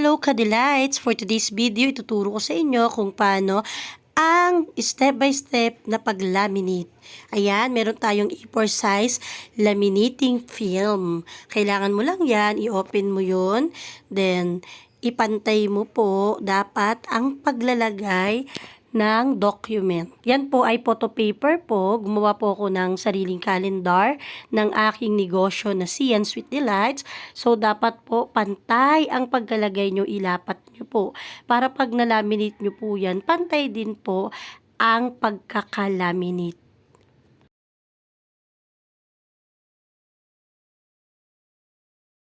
Hello Kadelights! For today's video, ituturo ko sa inyo kung paano ang step by step na pag-laminate. Ayan, meron tayong A4 size laminating film. Kailangan mo lang yan, i-open mo yun. Then, ipantay mo po dapat ang paglalagay ng document. Yan po ay photo paper po. Gumawa po ako ng sariling calendar ng aking negosyo na Sian Sweet Delights. So, dapat po pantay ang pagkalagay nyo, ilapat nyo po. Para pag nalaminate nyo po yan, pantay din po ang pagkakalaminate.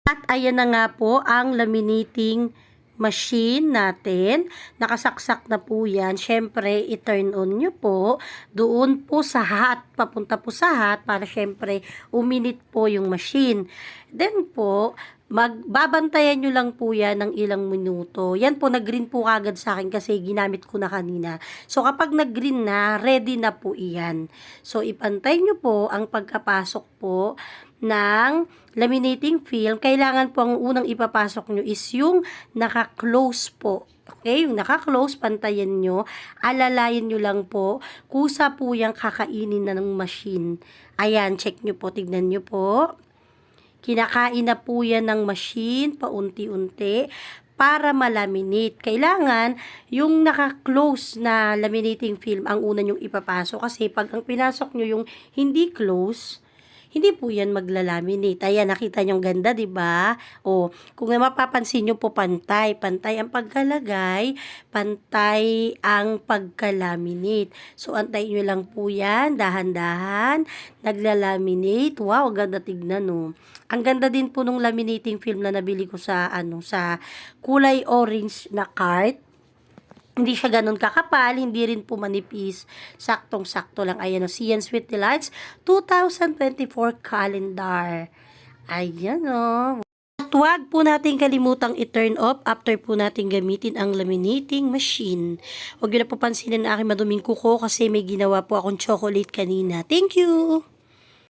At ayan na nga po ang laminating machine natin. Nakasaksak na po yan. Syempre, i-turn on nyo po. Doon po sa hot. Papunta po sa hot para syempre uminit po yung machine. Then po, magbabantayan nyo lang po yan ng ilang minuto. Yan po, nag-green po agad sa akin kasi ginamit ko na kanina. So, kapag nag-green na, ready na po iyan. So, ipantay nyo po ang pagkapasok po ng laminating film. Kailangan po ang unang ipapasok nyo is yung naka-close po. Okay, yung naka-close, pantayan nyo. Alalayan nyo lang po. Kusa po yung kakainin na ng machine. Ayan, check nyo po, tignan nyo po. Kinakain na po yan ng machine, paunti-unti, para malaminate. Kailangan, yung naka-close na laminating film, ang una nyong ipapasok. Kasi pag ang pinasok nyo yung hindi close, hindi po yan maglalaminate. Ayan, nakita nyo ang ganda, diba? O, kung mapapansin nyo po, pantay. Pantay ang pagkalagay, pantay ang pagkalaminate. So, antay nyo lang po yan, dahan-dahan, naglalaminate. Wow, ganda tignan, no? Ang ganda din po nung laminating film na nabili ko sa, sa kulay orange na cart. Hindi siya ganun kakapal, hindi rin po manipis. Saktong-sakto lang. Ayan o, Sian Sweet Delights 2024 calendar. Ayan o. At huwag po natin kalimutang i-turn off after po natin gamitin ang laminating machine. Huwag nyo na po pansinin na aking maduming kuko kasi may ginawa po akong chocolate kanina. Thank you!